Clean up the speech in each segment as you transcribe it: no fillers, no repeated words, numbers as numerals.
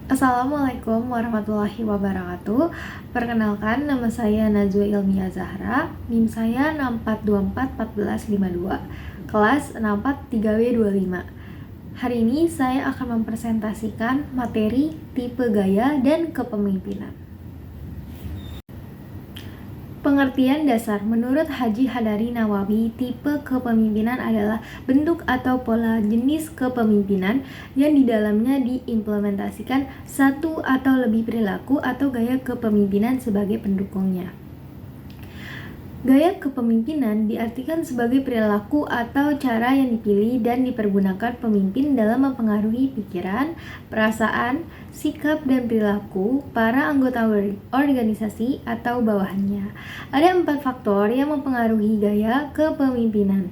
Assalamualaikum warahmatullahi wabarakatuh. Perkenalkan, nama saya Najwa Ilmiah Zahra. NIM saya 64241452, kelas 643W25. Hari ini saya akan mempresentasikan materi tipe gaya dan kepemimpinan. Pengertian dasar menurut Haji Hadari Nawawi, tipe kepemimpinan adalah bentuk atau pola jenis kepemimpinan yang di dalamnya diimplementasikan satu atau lebih perilaku atau gaya kepemimpinan sebagai pendukungnya. Gaya kepemimpinan diartikan sebagai perilaku atau cara yang dipilih dan dipergunakan pemimpin dalam mempengaruhi pikiran, perasaan, sikap, dan perilaku para anggota organisasi atau bawahannya. Ada 4 faktor yang mempengaruhi gaya kepemimpinan.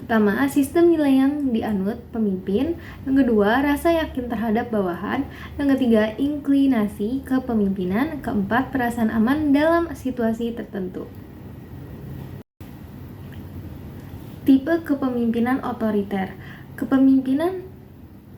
Pertama, sistem nilai yang dianut pemimpin. Yang kedua, rasa yakin terhadap bawahan. Yang ketiga, inklinasi kepemimpinan. Keempat, perasaan aman dalam situasi tertentu. Tipe kepemimpinan otoriter. Kepemimpinan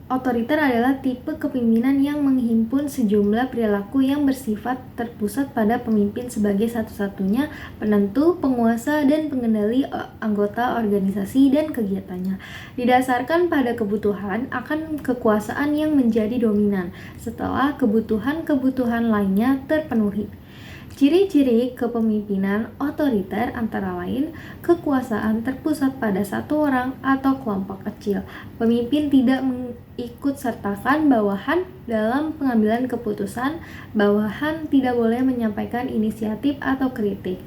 otoriter adalah tipe kepemimpinan yang menghimpun sejumlah perilaku yang bersifat terpusat pada pemimpin sebagai satu-satunya penentu, penguasa, dan pengendali anggota organisasi dan kegiatannya. Didasarkan pada kebutuhan akan kekuasaan yang menjadi dominan setelah kebutuhan-kebutuhan lainnya terpenuhi. Ciri-ciri kepemimpinan otoriter antara lain kekuasaan terpusat pada satu orang atau kelompok kecil. Pemimpin tidak mengikutsertakan bawahan dalam pengambilan keputusan. Bawahan tidak boleh menyampaikan inisiatif atau kritik.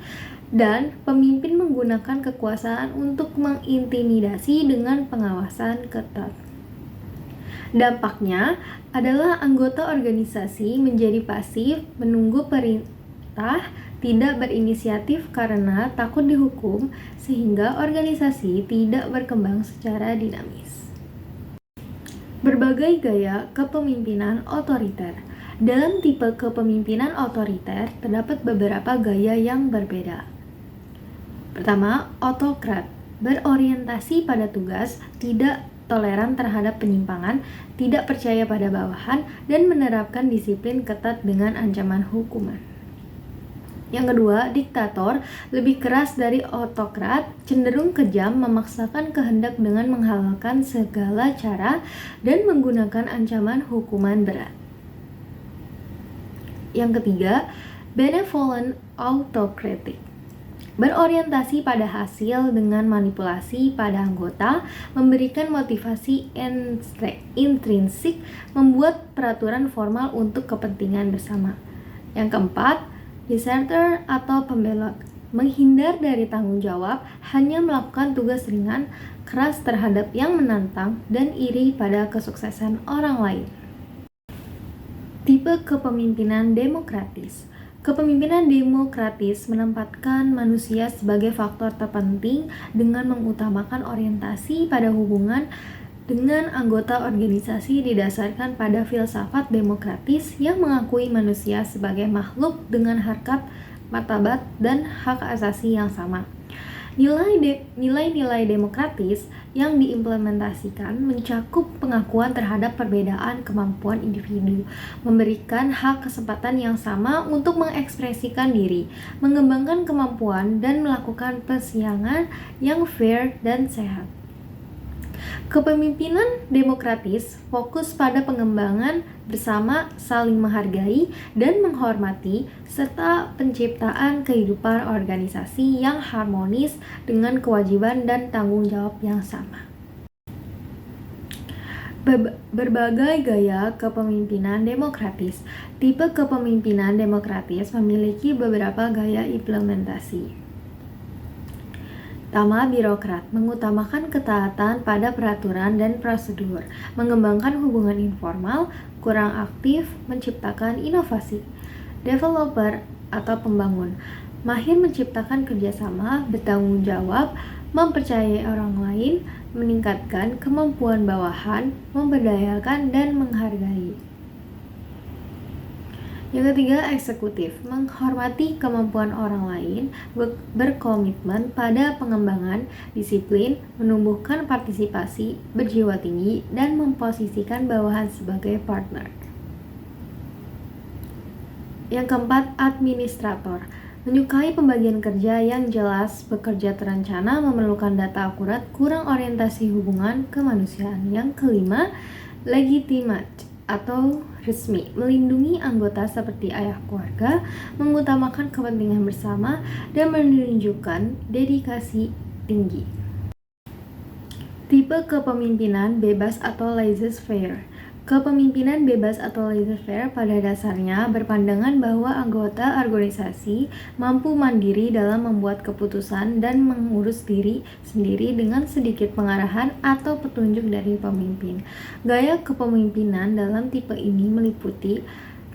Dan pemimpin menggunakan kekuasaan untuk mengintimidasi dengan pengawasan ketat. Dampaknya adalah anggota organisasi menjadi pasif, menunggu perintah, tidak berinisiatif karena takut dihukum, sehingga organisasi tidak berkembang secara dinamis. Berbagai gaya kepemimpinan otoriter. Dalam tipe kepemimpinan otoriter terdapat beberapa gaya yang berbeda. Pertama, autokrat, berorientasi pada tugas, tidak toleran terhadap penyimpangan, tidak percaya pada bawahan, dan menerapkan disiplin ketat dengan ancaman hukuman. Yang kedua, diktator, lebih keras dari autokrat, cenderung kejam, memaksakan kehendak dengan menghalalkan segala cara, dan menggunakan ancaman hukuman berat. Yang ketiga, benevolent autocratic, berorientasi pada hasil dengan manipulasi pada anggota, memberikan motivasi intrinsik, membuat peraturan formal untuk kepentingan bersama. Yang keempat, deserter atau pembelot, menghindar dari tanggung jawab, hanya melakukan tugas ringan, keras terhadap yang menantang, dan iri pada kesuksesan orang lain. Tipe kepemimpinan demokratis. Kepemimpinan demokratis menempatkan manusia sebagai faktor terpenting dengan mengutamakan orientasi pada hubungan dengan anggota organisasi didasarkan pada filsafat demokratis yang mengakui manusia sebagai makhluk dengan harkat, martabat, dan hak asasi yang sama. Nilai-nilai demokratis yang diimplementasikan mencakup pengakuan terhadap perbedaan kemampuan individu, memberikan hak kesempatan yang sama untuk mengekspresikan diri, mengembangkan kemampuan, dan melakukan persidangan yang fair dan sehat. Kepemimpinan demokratis fokus pada pengembangan bersama, saling menghargai dan menghormati, serta penciptaan kehidupan organisasi yang harmonis dengan kewajiban dan tanggung jawab yang sama. Berbagai gaya kepemimpinan demokratis. Tipe kepemimpinan demokratis memiliki beberapa gaya implementasi. Pertama, birokrat, mengutamakan ketaatan pada peraturan dan prosedur, mengembangkan hubungan informal, kurang aktif, menciptakan inovasi. Developer atau pembangun, mahir menciptakan kerjasama, bertanggung jawab, mempercayai orang lain, meningkatkan kemampuan bawahan, memberdayakan, dan menghargai. Yang ketiga, eksekutif, menghormati kemampuan orang lain, berkomitmen pada pengembangan, disiplin, menumbuhkan partisipasi, berjiwa tinggi, dan memposisikan bawahan sebagai partner. Yang keempat, administrator. Menyukai pembagian kerja yang jelas, bekerja terencana, memerlukan data akurat, kurang orientasi hubungan kemanusiaan. Yang kelima, legitimate atau resmi, melindungi anggota seperti ayah keluarga, mengutamakan kepentingan bersama, dan menunjukkan dedikasi tinggi. Tipe kepemimpinan bebas atau laissez-faire. Kepemimpinan bebas atau laissez-faire pada dasarnya berpandangan bahwa anggota organisasi mampu mandiri dalam membuat keputusan dan mengurus diri sendiri dengan sedikit pengarahan atau petunjuk dari pemimpin. Gaya kepemimpinan dalam tipe ini meliputi: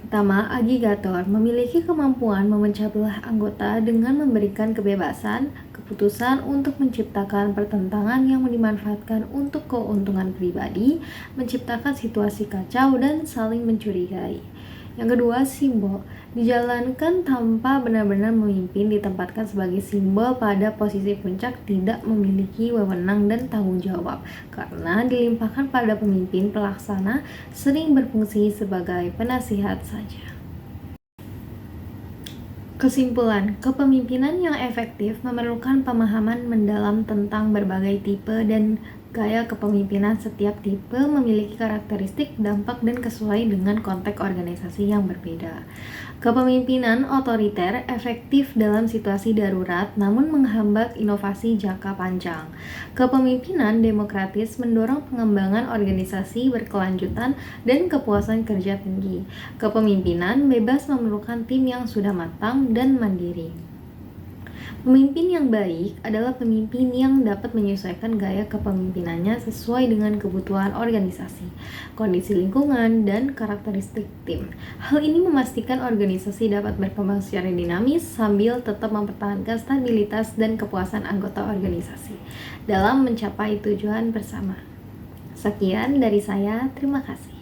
pertama, aggregator memiliki kemampuan memecah belah anggota dengan memberikan kebebasan keputusan untuk menciptakan pertentangan yang dimanfaatkan untuk keuntungan pribadi, menciptakan situasi kacau, dan saling mencurigai. Yang kedua, simbol dijalankan tanpa benar-benar memimpin, ditempatkan sebagai simbol pada posisi puncak, tidak memiliki wewenang dan tanggung jawab karena dilimpahkan pada pemimpin pelaksana, sering berfungsi sebagai penasihat saja. Kesimpulan, kepemimpinan yang efektif memerlukan pemahaman mendalam tentang berbagai tipe dan gaya kepemimpinan. Setiap tipe memiliki karakteristik, dampak, dan kesesuaian dengan konteks organisasi yang berbeda. Kepemimpinan otoriter efektif dalam situasi darurat namun menghambat inovasi jangka panjang. Kepemimpinan demokratis mendorong pengembangan organisasi berkelanjutan dan kepuasan kerja tinggi. Kepemimpinan bebas memerlukan tim yang sudah matang dan mandiri. Pemimpin yang baik adalah pemimpin yang dapat menyesuaikan gaya kepemimpinannya sesuai dengan kebutuhan organisasi, kondisi lingkungan, dan karakteristik tim. Hal ini memastikan organisasi dapat berkembang secara dinamis sambil tetap mempertahankan stabilitas dan kepuasan anggota organisasi dalam mencapai tujuan bersama. Sekian dari saya, terima kasih.